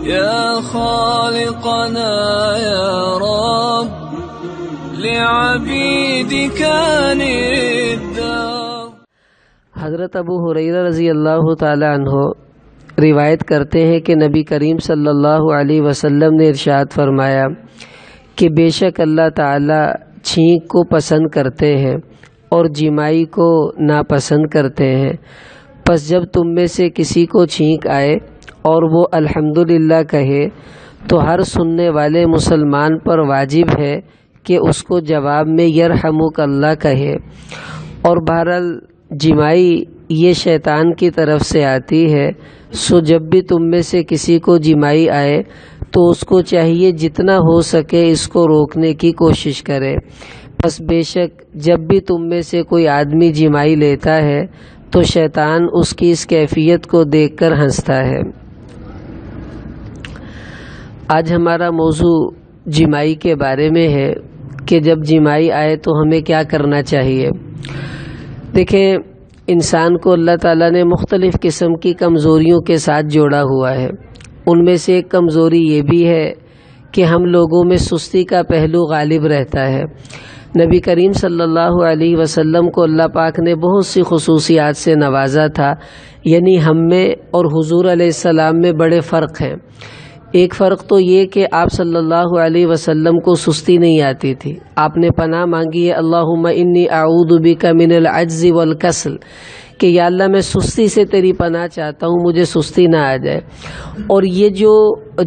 يا خالقنا يا رب لعبيدك نداء۔ حضرت ابو ہریرہ رضی اللہ تعالی عنہ روایت کرتے ہیں کہ نبی کریم صلی اللہ علیہ وسلم نے ارشاد فرمایا کہ بے شک اللہ تعالی چھینک کو پسند کرتے ہیں اور جمائی کو ناپسند کرتے ہیں، پس جب تم میں سے کسی کو چھینک آئے اور وہ الحمدللہ کہے تو ہر سننے والے مسلمان پر واجب ہے کہ اس کو جواب میں یرحمک اللہ کہے۔ اور بہرحال جمائی یہ شیطان کی طرف سے آتی ہے، سو جب بھی تم میں سے کسی کو جمائی آئے تو اس کو چاہیے جتنا ہو سکے اس کو روکنے کی کوشش کرے۔ پس بے شک جب بھی تم میں سے کوئی آدمی جمائی لیتا ہے تو شیطان اس کی اس کیفیت کو دیکھ کر ہنستا ہے۔ آج ہمارا موضوع جمائی کے بارے میں ہے کہ جب جمائی آئے تو ہمیں کیا کرنا چاہیے۔ دیکھیں، انسان کو اللہ تعالیٰ نے مختلف قسم کی کمزوریوں کے ساتھ جوڑا ہوا ہے۔ ان میں سے ایک کمزوری یہ بھی ہے کہ ہم لوگوں میں سستی کا پہلو غالب رہتا ہے۔ نبی کریم صلی اللہ علیہ وسلم کو اللہ پاک نے بہت سی خصوصیات سے نوازا تھا، یعنی ہم میں اور حضور علیہ السلام میں بڑے فرق ہیں۔ ایک فرق تو یہ کہ آپ صلی اللہ علیہ وسلم کو سستی نہیں آتی تھی۔ آپ نے پناہ مانگی ہے اللہم انی اعوذ بک من العجز والکسل، کہ یا اللہ میں سستی سے تیری پناہ چاہتا ہوں، مجھے سستی نہ آ جائے۔ اور یہ جو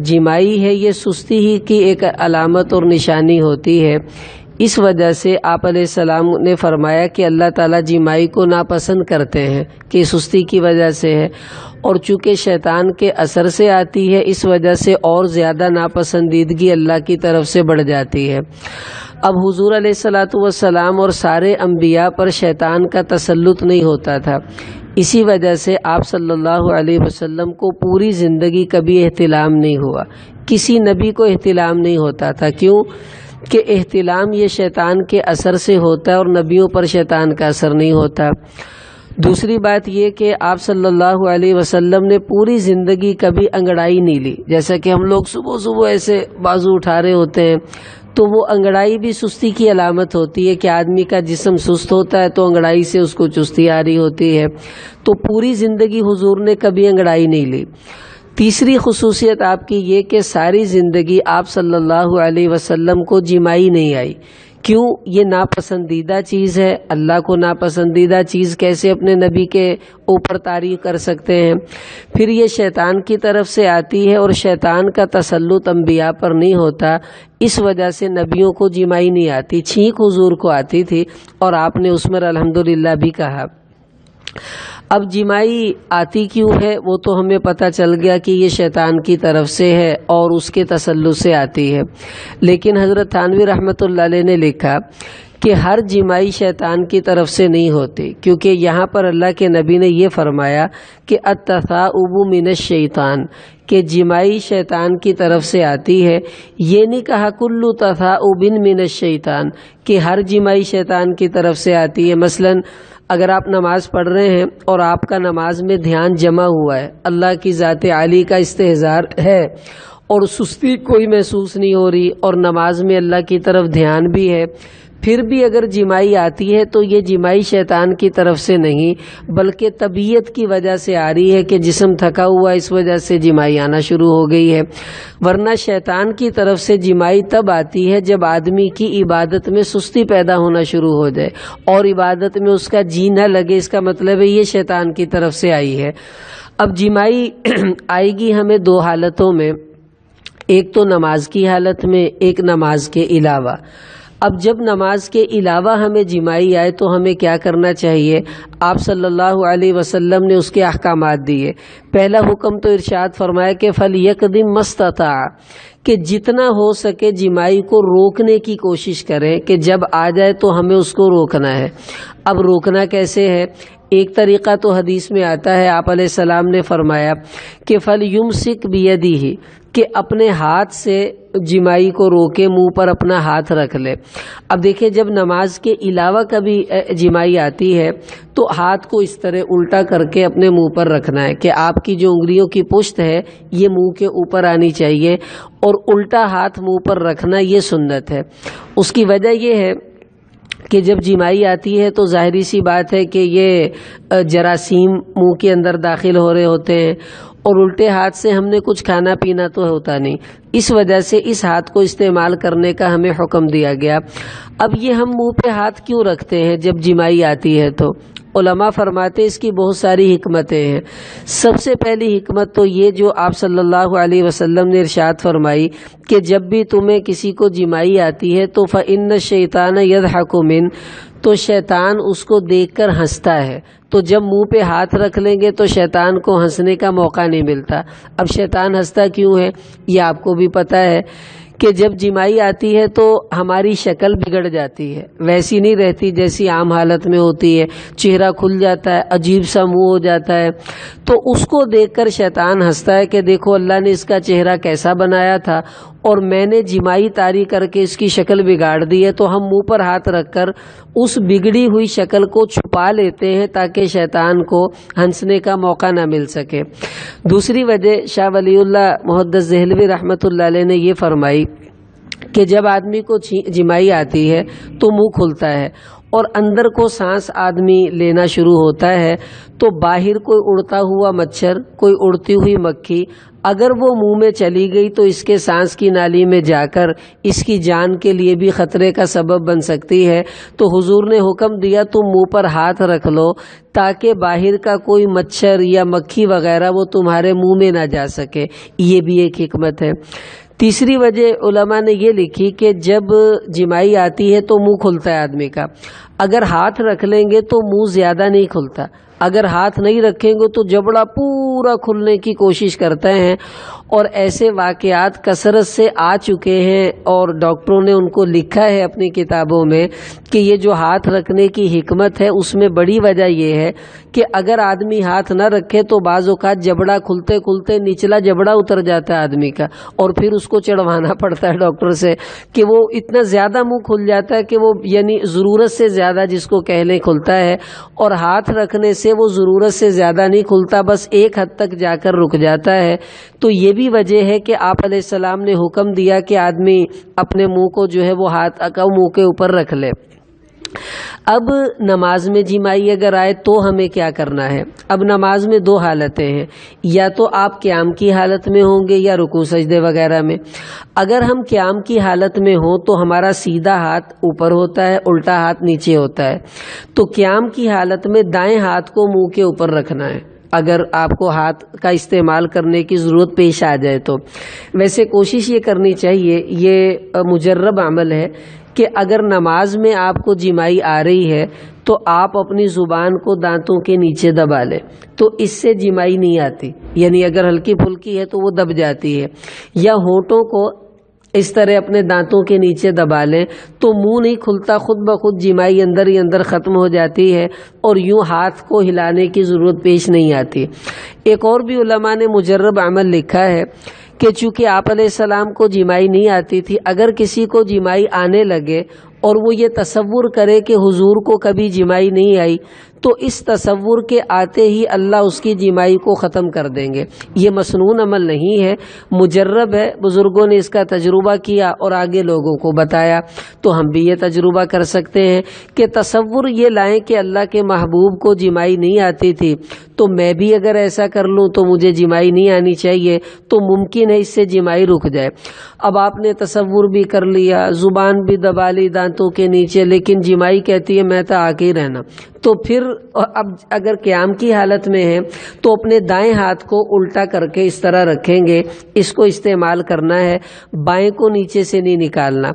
جمائی ہے یہ سستی ہی کی ایک علامت اور نشانی ہوتی ہے۔ اس وجہ سے آپ علیہ السلام نے فرمایا کہ اللہ تعالیٰ جمائی کو ناپسند کرتے ہیں کہ سستی کی وجہ سے ہے، اور چونکہ شیطان کے اثر سے آتی ہے اس وجہ سے اور زیادہ ناپسندیدگی اللہ کی طرف سے بڑھ جاتی ہے۔ اب حضور علیہ السلام اور سارے انبیاء پر شیطان کا تسلط نہیں ہوتا تھا، اسی وجہ سے آپ صلی اللہ علیہ وسلم کو پوری زندگی کبھی احتلام نہیں ہوا، کسی نبی کو احتلام نہیں ہوتا تھا۔ کیوں کہ احتلام یہ شیطان کے اثر سے ہوتا ہے اور نبیوں پر شیطان کا اثر نہیں ہوتا۔ دوسری بات یہ کہ آپ صلی اللہ علیہ وسلم نے پوری زندگی کبھی انگڑائی نہیں لی، جیسا کہ ہم لوگ صبح صبح ایسے بازو اٹھا رہے ہوتے ہیں، تو وہ انگڑائی بھی سستی کی علامت ہوتی ہے کہ آدمی کا جسم سست ہوتا ہے تو انگڑائی سے اس کو چستی آ رہی ہوتی ہے۔ تو پوری زندگی حضور نے کبھی انگڑائی نہیں لی۔ تیسری خصوصیت آپ کی یہ کہ ساری زندگی آپ صلی اللہ علیہ وسلم کو جمائی نہیں آئی۔ کیوں؟ یہ ناپسندیدہ چیز ہے، اللہ کو ناپسندیدہ چیز کیسے اپنے نبی کے اوپر طاری کر سکتے ہیں؟ پھر یہ شیطان کی طرف سے آتی ہے اور شیطان کا تسلط انبیاء پر نہیں ہوتا، اس وجہ سے نبیوں کو جمائی نہیں آتی، چھینک حضور کو آتی تھی اور آپ نے اس میں الحمدللہ بھی کہا۔ اب جمائی آتی کیوں ہے وہ تو ہمیں پتہ چل گیا کہ یہ شیطان کی طرف سے ہے اور اس کے تسلط سے آتی ہے، لیکن حضرت تھانوی رحمۃ اللہ علیہ نے لکھا کہ ہر جمائی شیطان کی طرف سے نہیں ہوتی، کیونکہ یہاں پر اللہ کے نبی نے یہ فرمایا کہ التثاؤب من الشیطان، کہ جمائی شیطان کی طرف سے آتی ہے۔ یہ نہیں کہا کل تثاؤب من الشیطان کہ ہر جمائی شیطان کی طرف سے آتی ہے۔ مثلاً اگر آپ نماز پڑھ رہے ہیں اور آپ کا نماز میں دھیان جمع ہوا ہے، اللہ کی ذات عالی کا استحضار ہے اور سستی کوئی محسوس نہیں ہو رہی اور نماز میں اللہ کی طرف دھیان بھی ہے، پھر بھی اگر جمائی آتی ہے تو یہ جمائی شیطان کی طرف سے نہیں بلکہ طبیعت کی وجہ سے آ رہی ہے کہ جسم تھکا ہوا اس وجہ سے جمائی آنا شروع ہو گئی ہے۔ ورنہ شیطان کی طرف سے جمائی تب آتی ہے جب آدمی کی عبادت میں سستی پیدا ہونا شروع ہو جائے اور عبادت میں اس کا جی نہ لگے، اس کا مطلب ہے یہ شیطان کی طرف سے آئی ہے۔ اب جمائی آئے گی ہمیں دو حالتوں میں، ایک تو نماز کی حالت میں، ایک نماز کے علاوہ۔ اب جب نماز کے علاوہ ہمیں جمائی آئے تو ہمیں کیا کرنا چاہیے؟ آپ صلی اللہ علیہ وسلم نے اس کے احکامات دیے۔ پہلا حکم تو ارشاد فرمایا کہ فَلْيَقْدِمْ مَا اسْتَطَاعَ، کہ جتنا ہو سکے جمائی کو روکنے کی کوشش کریں کہ جب آ جائے تو ہمیں اس کو روکنا ہے۔ اب روکنا کیسے ہے؟ ایک طریقہ تو حدیث میں آتا ہے، آپ علیہ السلام نے فرمایا کہ فَلْيُمْسِكْ بِيَدِهِ، کہ اپنے ہاتھ سے جمائی کو روکے، منہ پر اپنا ہاتھ رکھ لے۔ اب دیکھیں جب نماز کے علاوہ کبھی جمائی آتی ہے تو ہاتھ کو اس طرح الٹا کر کے اپنے منہ پر رکھنا ہے کہ آپ کی جو انگلیوں کی پشت ہے یہ منہ کے اوپر آنی چاہیے، اور الٹا ہاتھ منہ پر رکھنا یہ سنت ہے۔ اس کی وجہ یہ ہے کہ جب جمائی آتی ہے تو ظاہری سی بات ہے کہ یہ جراثیم منہ کے اندر داخل ہو رہے ہوتے ہیں، اور الٹے ہاتھ سے ہم نے کچھ کھانا پینا تو ہوتا نہیں، اس وجہ سے اس ہاتھ کو استعمال کرنے کا ہمیں حکم دیا گیا۔ اب یہ ہم منہ پہ ہاتھ کیوں رکھتے ہیں جب جمائی آتی ہے؟ تو علماء فرماتے ہیں اس کی بہت ساری حکمتیں ہیں۔ سب سے پہلی حکمت تو یہ جو آپ صلی اللہ علیہ وسلم نے ارشاد فرمائی کہ جب بھی تمہیں کسی کو جمائی آتی ہے تو فإن الشیطان یضحک من، تو شیطان اس کو دیکھ کر ہنستا ہے۔ تو جب منہ پہ ہاتھ رکھ لیں گے تو شیطان کو ہنسنے کا موقع نہیں ملتا۔ اب شیطان ہنستا کیوں ہے یہ آپ کو بھی پتہ ہے کہ جب جمائی آتی ہے تو ہماری شکل بگڑ جاتی ہے، ویسی نہیں رہتی جیسی عام حالت میں ہوتی ہے، چہرہ کھل جاتا ہے، عجیب سا منہ ہو جاتا ہے۔ تو اس کو دیکھ کر شیطان ہنستا ہے کہ دیکھو اللہ نے اس کا چہرہ کیسا بنایا تھا اور میں نے جمائی طاری کر کے اس کی شکل بگاڑ دی ہے۔ تو ہم منہ پر ہاتھ رکھ کر اس بگڑی ہوئی شکل کو چھپا لیتے ہیں تاکہ شیطان کو ہنسنے کا موقع نہ مل سکے۔ دوسری وجہ شاہ ولی اللہ محدث دہلوی رحمۃ اللہ علیہ نے یہ فرمائی کہ جب آدمی کو جمائی آتی ہے تو منہ کھلتا ہے اور اندر کو سانس آدمی لینا شروع ہوتا ہے، تو باہر کوئی اڑتا ہوا مچھر، کوئی اڑتی ہوئی مکھی اگر وہ منہ میں چلی گئی تو اس کے سانس کی نالی میں جا کر اس کی جان کے لیے بھی خطرے کا سبب بن سکتی ہے۔ تو حضور نے حکم دیا تم منہ پر ہاتھ رکھ لو تاکہ باہر کا کوئی مچھر یا مکھی وغیرہ وہ تمہارے منہ میں نہ جا سکے۔ یہ بھی ایک حکمت ہے۔ تیسری وجہ علماء نے یہ لکھی کہ جب جمائی آتی ہے تو منہ کھلتا ہے آدمی کا، اگر ہاتھ رکھ لیں گے تو منہ زیادہ نہیں کھلتا، اگر ہاتھ نہیں رکھیں گے تو جبڑا پورا کھلنے کی کوشش کرتے ہیں، اور ایسے واقعات کثرت سے آ چکے ہیں اور ڈاکٹروں نے ان کو لکھا ہے اپنی کتابوں میں کہ یہ جو ہاتھ رکھنے کی حکمت ہے اس میں بڑی وجہ یہ ہے کہ اگر آدمی ہاتھ نہ رکھے تو بعض اوقات جبڑا کھلتے کھلتے نچلا جبڑا اتر جاتا ہے آدمی کا، اور پھر اس کو چڑھوانا پڑتا ہے ڈاکٹر سے کہ وہ اتنا زیادہ منہ کھل جاتا ہے کہ وہ یعنی ضرورت سے زیادہ جس کو کہہ لیں کھلتا ہے، اور ہاتھ رکھنے سے وہ ضرورت سے زیادہ نہیں کھلتا، بس ایک حد تک جا کر رک جاتا ہے۔ تو یہ بھی وجہ ہے کہ آپ علیہ السلام نے حکم دیا کہ آدمی اپنے منہ کو جو ہے وہ ہاتھ منہ کے اوپر رکھ لے۔ اب نماز میں جمائی اگر آئے تو ہمیں کیا کرنا ہے؟ اب نماز میں دو حالتیں ہیں، یا تو آپ قیام کی حالت میں ہوں گے یا رکوع سجدے وغیرہ میں۔ اگر ہم قیام کی حالت میں ہوں تو ہمارا سیدھا ہاتھ اوپر ہوتا ہے، الٹا ہاتھ نیچے ہوتا ہے۔ تو قیام کی حالت میں دائیں ہاتھ کو منہ کے اوپر رکھنا ہے اگر آپ کو ہاتھ کا استعمال کرنے کی ضرورت پیش آ جائے تو۔ ویسے کوشش یہ کرنی چاہیے، یہ مجرب عمل ہے کہ اگر نماز میں آپ کو جمائی آ رہی ہے تو آپ اپنی زبان کو دانتوں کے نیچے دبا لیں، تو اس سے جمائی نہیں آتی، یعنی اگر ہلکی پھلکی ہے تو وہ دب جاتی ہے، یا ہونٹوں کو اس طرح اپنے دانتوں کے نیچے دبا لیں تو منہ نہیں کھلتا، خود بخود جمائی اندر ہی اندر ختم ہو جاتی ہے اور یوں ہاتھ کو ہلانے کی ضرورت پیش نہیں آتی۔ ایک اور بھی علماء نے مجرب عمل لکھا ہے کہ چونکہ آپ علیہ السلام کو جمائی نہیں آتی تھی، اگر کسی کو جمائی آنے لگے اور وہ یہ تصور کرے کہ حضور کو کبھی جمائی نہیں آئی تو اس تصور کے آتے ہی اللہ اس کی جمائی کو ختم کر دیں گے۔ یہ مسنون عمل نہیں ہے، مجرب ہے، بزرگوں نے اس کا تجربہ کیا اور آگے لوگوں کو بتایا، تو ہم بھی یہ تجربہ کر سکتے ہیں کہ تصور یہ لائیں کہ اللہ کے محبوب کو جمائی نہیں آتی تھی تو میں بھی اگر ایسا کر لوں تو مجھے جمائی نہیں آنی چاہیے، تو ممکن ہے اس سے جمائی رک جائے۔ اب آپ نے تصور بھی کر لیا، زبان بھی دبا لی دانتوں کے نیچے، لیکن جمائی کہتی ہے میں تو آ کے ہی رہنا، تو پھر اب اگر قیام کی حالت میں ہے تو اپنے دائیں ہاتھ کو الٹا کر کے اس طرح رکھیں گے، اس کو استعمال کرنا ہے، بائیں کو نیچے سے نہیں نکالنا۔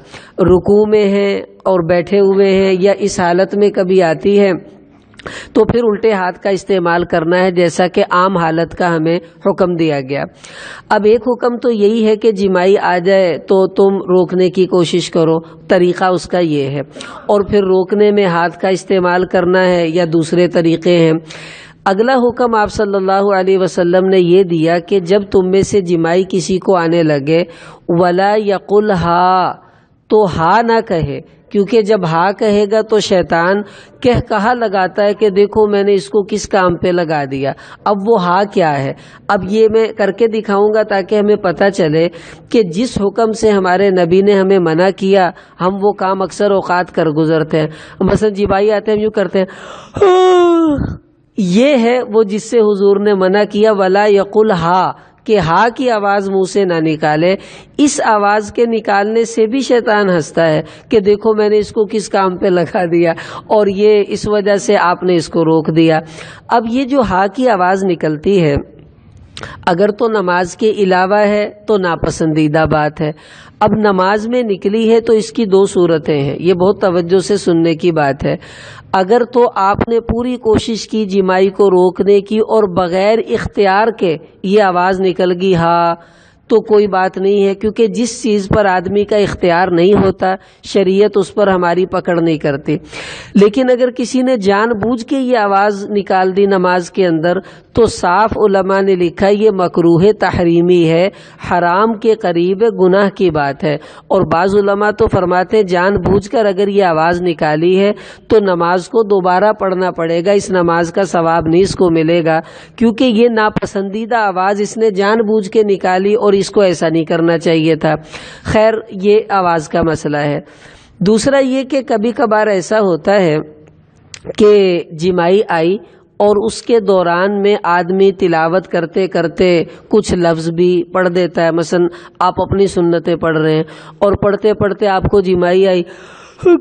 رکوع میں ہیں اور بیٹھے ہوئے ہیں یا اس حالت میں کبھی آتی ہے تو پھر الٹے ہاتھ کا استعمال کرنا ہے، جیسا کہ عام حالت کا ہمیں حکم دیا گیا۔ اب ایک حکم تو یہی ہے کہ جمائی آ جائے تو تم روکنے کی کوشش کرو، طریقہ اس کا یہ ہے، اور پھر روکنے میں ہاتھ کا استعمال کرنا ہے یا دوسرے طریقے ہیں۔ اگلا حکم آپ صلی اللہ علیہ وسلم نے یہ دیا کہ جب تم میں سے جمائی کسی کو آنے لگے ولا یقل ہا، تو ہا نہ کہے، کیونکہ جب ہا کہے گا تو شیطان کہا لگاتا ہے کہ دیکھو میں نے اس کو کس کام پہ لگا دیا۔ اب وہ ہا کیا ہے، اب یہ میں کر کے دکھاؤں گا تاکہ ہمیں پتہ چلے کہ جس حکم سے ہمارے نبی نے ہمیں منع کیا ہم وہ کام اکثر اوقات کر گزرتے ہیں۔ مثلا جبائی آتے ہیں ہم یوں کرتے ہیں، یہ ہے وہ جس سے حضور نے منع کیا ولا یقل ہا، کہ ہا کی آواز منہ سے نہ نکالے۔ اس آواز کے نکالنے سے بھی شیطان ہنستا ہے کہ دیکھو میں نے اس کو کس کام پہ لگا دیا، اور یہ اس وجہ سے آپ نے اس کو روک دیا۔ اب یہ جو ہا کی آواز نکلتی ہے اگر تو نماز کے علاوہ ہے تو ناپسندیدہ بات ہے۔ اب نماز میں نکلی ہے تو اس کی دو صورتیں ہیں، یہ بہت توجہ سے سننے کی بات ہے۔ اگر تو آپ نے پوری کوشش کی جمائی کو روکنے کی اور بغیر اختیار کے یہ آواز نکل گئی ہاں، تو کوئی بات نہیں ہے، کیونکہ جس چیز پر آدمی کا اختیار نہیں ہوتا شریعت اس پر ہماری پکڑ نہیں کرتی۔ لیکن اگر کسی نے جان بوجھ کے یہ آواز نکال دی نماز کے اندر تو صاف علماء نے لکھا یہ مکروہ تحریمی ہے، حرام کے قریب گناہ کی بات ہے۔ اور بعض علماء تو فرماتے ہیں جان بوجھ کر اگر یہ آواز نکالی ہے تو نماز کو دوبارہ پڑھنا پڑے گا، اس نماز کا ثواب نہیں اس کو ملے گا، کیونکہ یہ ناپسندیدہ آواز اس نے جان بوجھ کے نکالی اور اس کو ایسا نہیں کرنا چاہیے تھا۔ خیر یہ آواز کا مسئلہ ہے۔ دوسرا یہ کہ کبھی کبھار ایسا ہوتا ہے کہ جمائی آئی اور اس کے دوران میں آدمی تلاوت کرتے کرتے کچھ لفظ بھی پڑھ دیتا ہے۔ مثلا آپ اپنی سنتیں پڑھ رہے ہیں اور پڑھتے پڑھتے آپ کو جمائی آئی، اب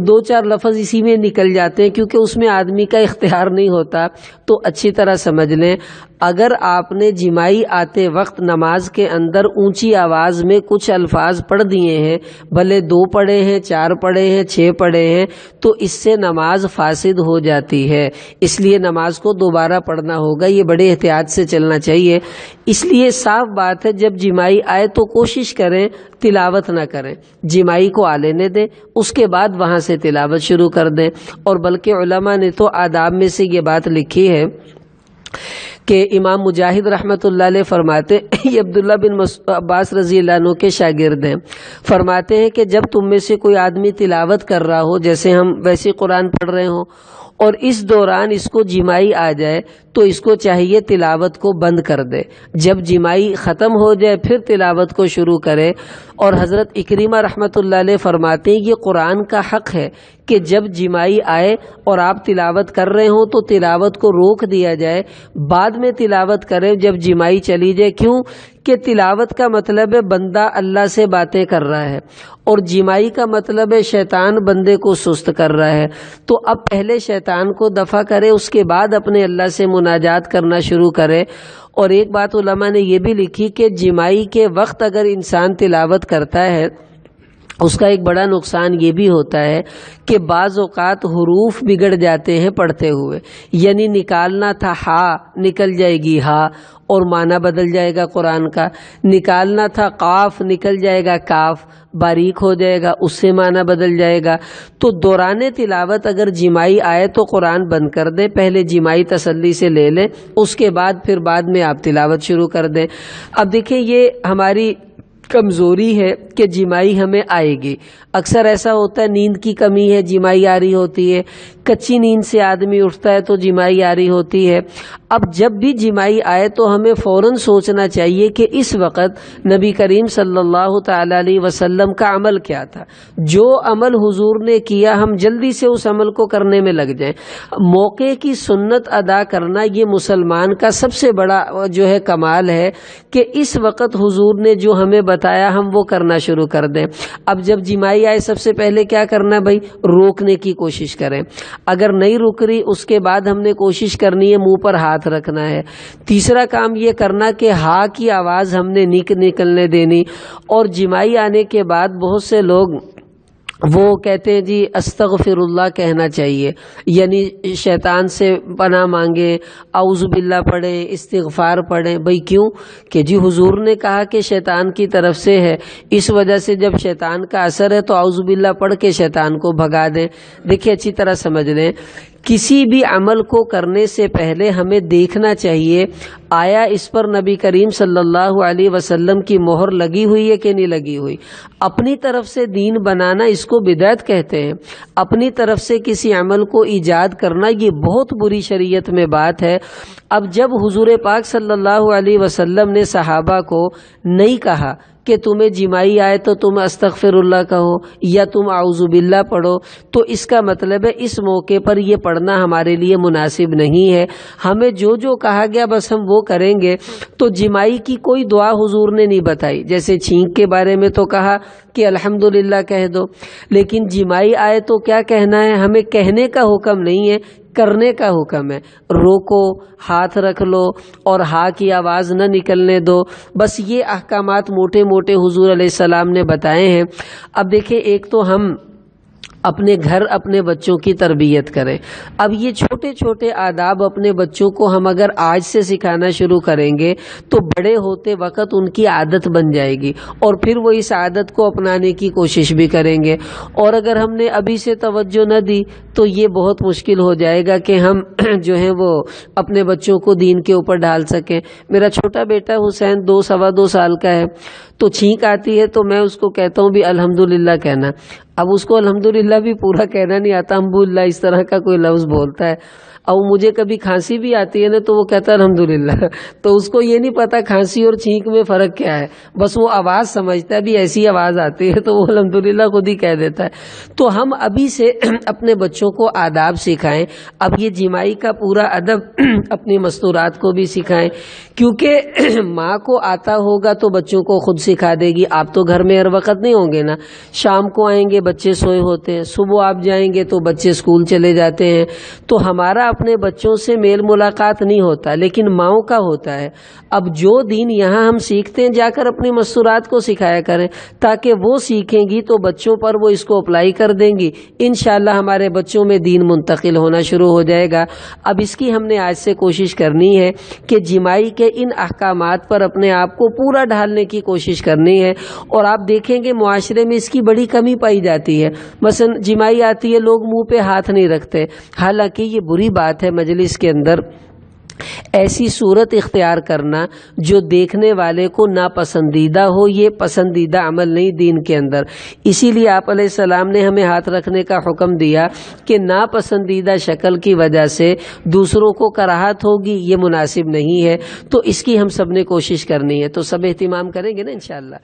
دو چار لفظ اسی میں نکل جاتے ہیں، کیونکہ اس میں آدمی کا اختیار نہیں ہوتا۔ تو اچھی طرح سمجھ لیں اگر آپ نے جمائی آتے وقت نماز کے اندر اونچی آواز میں کچھ الفاظ پڑھ دیے ہیں، بھلے 2 پڑھے ہیں، 4 پڑھے ہیں، 6 پڑھے ہیں، تو اس سے نماز فاسد ہو جاتی ہے۔ اس لیے نماز کو دوبارہ پڑھنا ہوگا، یہ بڑے احتیاط سے چلنا چاہیے۔ اس لیے صاف بات ہے جب جمائی آئے تو کوشش کریں تلاوت نہ کریں، جمائی کو آ لینے دیں، اس کے بعد وہاں سے تلاوت شروع کر دیں۔ اور بلکہ علماء نے تو آداب میں سے یہ بات لکھی ہے کہ امام مجاہد رحمۃ اللہ علیہ فرماتے یہ عبداللہ بن عباس رضی اللہ عنہ کے شاگرد ہیں، فرماتے ہیں کہ جب تم میں سے کوئی آدمی تلاوت کر رہا ہو، جیسے ہم ویسے قرآن پڑھ رہے ہوں، اور اس دوران اس کو جمائی آ جائے تو اس کو چاہیے تلاوت کو بند کر دے، جب جمائی ختم ہو جائے پھر تلاوت کو شروع کرے۔ اور حضرت اکرمہ رحمۃ اللہ علیہ فرماتے ہیں یہ قرآن کا حق ہے کہ جب جمائی آئے اور آپ تلاوت کر رہے ہوں تو تلاوت کو روک دیا جائے، بعد میں تلاوت کرے جب جمائی چلی جائے۔ کیوں کہ تلاوت کا مطلب ہے بندہ اللہ سے باتیں کر رہا ہے، اور جمائی کا مطلب ہے شیطان بندے کو سست کر رہا ہے۔ تو اب پہلے شیطان کو دفع کرے، اس کے بعد اپنے اللہ سے مناجات کرنا شروع کرے۔ اور ایک بات علماء نے یہ بھی لکھی کہ جمائی کے وقت اگر انسان تلاوت کرتا ہے اس کا ایک بڑا نقصان یہ بھی ہوتا ہے کہ بعض اوقات حروف بگڑ جاتے ہیں پڑھتے ہوئے، یعنی نکالنا تھا ہا نکل جائے گی ہا اور معنی بدل جائے گا قرآن کا، نکالنا تھا قاف نکل جائے گا کاف، باریک ہو جائے گا، اس سے معنی بدل جائے گا۔ تو دوران تلاوت اگر جمائی آئے تو قرآن بند کر دیں، پہلے جمائی تسلی سے لے لیں، اس کے بعد پھر بعد میں آپ تلاوت شروع کر دیں۔ اب دیکھیں یہ ہماری کمزوری ہے کہ جمائی ہمیں آئے گی، اکثر ایسا ہوتا ہے نیند کی کمی ہے جمائی آ رہی ہوتی ہے، کچی نیند سے آدمی اٹھتا ہے تو جمائی آ رہی ہوتی ہے۔ اب جب بھی جمائی آئے تو ہمیں فوراً سوچنا چاہیے کہ اس وقت نبی کریم صلی اللہ تعالی علیہ وسلم کا عمل کیا تھا، جو عمل حضور نے کیا ہم جلدی سے اس عمل کو کرنے میں لگ جائیں۔ موقع کی سنت ادا کرنا یہ مسلمان کا سب سے بڑا جو ہے کمال ہے کہ اس وقت حضور نے جو ہمیں بتایا ہم وہ کرنا شروع کر دیں۔ اب جب جمائی آئے سب سے پہلے کیا کرنا ہے بھائی، روکنے کی کوشش کریں، اگر نہیں رک رہی اس کے بعد ہم نے کوشش کرنی ہے منہ پر ہاتھ رکھنا ہے۔ تیسرا کام یہ کرنا کہ ہا کی آواز ہم نے نکلنے دینی۔ اور جمائی آنے کے بعد بہت سے لوگ وہ کہتے ہیں جی استغفر اللہ کہنا چاہیے، یعنی شیطان سے پناہ مانگے، اعوذ باللہ پڑھیں، استغفار پڑھیں۔ بھئی کیوں کہ جی حضور نے کہا کہ شیطان کی طرف سے ہے، اس وجہ سے جب شیطان کا اثر ہے تو اعوذ باللہ پڑھ کے شیطان کو بھگا دیں۔ دیکھیں اچھی طرح سمجھ لیں کسی بھی عمل کو کرنے سے پہلے ہمیں دیکھنا چاہیے آیا اس پر نبی کریم صلی اللہ علیہ وسلم کی مہر لگی ہوئی ہے کہ نہیں لگی ہوئی۔ اپنی طرف سے دین بنانا اس کو بدعت کہتے ہیں۔ اپنی طرف سے کسی عمل کو ایجاد کرنا یہ بہت بری شریعت میں بات ہے۔ اب جب حضور پاک صلی اللہ علیہ وسلم نے صحابہ کو نہیں کہا کہ تمہیں جماعی آئے تو تم استغفر اللہ کہو یا تم اعوذ باللہ پڑھو، تو اس کا مطلب ہے اس موقع پر یہ پڑھنا ہمارے لیے مناسب نہیں ہے۔ ہمیں جو جو کہا گیا بس ہم وہ کریں گے۔ تو جماعی کی کوئی دعا حضور نے نہیں بتائی، جیسے چھینک کے بارے میں تو کہا کہ الحمدللہ کہہ دو، لیکن جماعی آئے تو کیا کہنا ہے؟ ہمیں کہنے کا حکم نہیں ہے، کرنے کا حکم ہے۔ روکو، ہاتھ رکھ لو اور ہاں کی آواز نہ نکلنے دو۔ بس یہ احکامات موٹے موٹے حضور علیہ السلام نے بتائے ہیں۔ اب دیکھیں، ایک تو ہم اپنے گھر اپنے بچوں کی تربیت کریں۔ اب یہ چھوٹے چھوٹے آداب اپنے بچوں کو ہم اگر آج سے سکھانا شروع کریں گے تو بڑے ہوتے وقت ان کی عادت بن جائے گی اور پھر وہ اس عادت کو اپنانے کی کوشش بھی کریں گے۔ اور اگر ہم نے ابھی سے توجہ نہ دی تو یہ بہت مشکل ہو جائے گا کہ ہم جو ہیں وہ اپنے بچوں کو دین کے اوپر ڈال سکیں۔ میرا چھوٹا بیٹا حسین 2 سال کا ہے، تو چھینک آتی ہے تو میں اس کو کہتا ہوں بھی الحمدللہ کہنا۔ اب اس کو الحمدللہ بھی پورا کہنا نہیں آتا، الحمدللہ اس طرح کا کوئی لفظ بولتا ہے۔ اور مجھے کبھی کھانسی بھی آتی ہے نا تو وہ کہتا ہے الحمدللہ، تو اس کو یہ نہیں پتا کھانسی اور چھینک میں فرق کیا ہے، بس وہ آواز سمجھتا ہے بھی ایسی آواز آتی ہے تو وہ الحمدللہ خود ہی کہہ دیتا ہے۔ تو ہم ابھی سے اپنے بچوں کو آداب سکھائیں۔ اب یہ جماعی کا پورا ادب اپنی مستورات کو بھی سکھائیں، کیونکہ ماں کو آتا ہوگا تو بچوں کو خود سکھا دے گی۔ آپ تو گھر میں ہر وقت نہیں ہوں گے نا، شام کو آئیں گے بچے سوئے ہوتے ہیں، صبح آپ جائیں گے تو بچے اسکول چلے جاتے ہیں، تو ہمارا اپنے بچوں سے میل ملاقات نہیں ہوتا، لیکن ماؤں کا ہوتا ہے۔ اب جو دین یہاں ہم سیکھتے ہیں جا کر اپنی مستورات کو سکھایا کریں، تاکہ وہ سیکھیں گی تو بچوں پر وہ اس کو اپلائی کر دیں گی، انشاءاللہ ہمارے بچوں میں دین منتقل ہونا شروع ہو جائے گا۔ اب اس کی ہم نے آج سے کوشش کرنی ہے کہ جماعی کے ان احکامات پر اپنے آپ کو پورا ڈھالنے کی کوشش کرنی ہے۔ اور آپ دیکھیں گے معاشرے میں اس کی بڑی کمی پائی جاتی ہے۔ مثلا جماعی آتی ہے، لوگ منہ پہ ہاتھ نہیں رکھتے، حالانکہ یہ بری بات ہے مجلس کے اندر ایسی صورت اختیار کرنا جو دیکھنے والے کو ناپسندیدہ ہو۔ یہ پسندیدہ عمل نہیں دین کے اندر۔ اسی لیے آپ علیہ السلام نے ہمیں ہاتھ رکھنے کا حکم دیا کہ ناپسندیدہ شکل کی وجہ سے دوسروں کو کراہت ہوگی، یہ مناسب نہیں ہے۔ تو اس کی ہم سب نے کوشش کرنی ہے، تو سب اہتمام کریں گے نا انشاءاللہ۔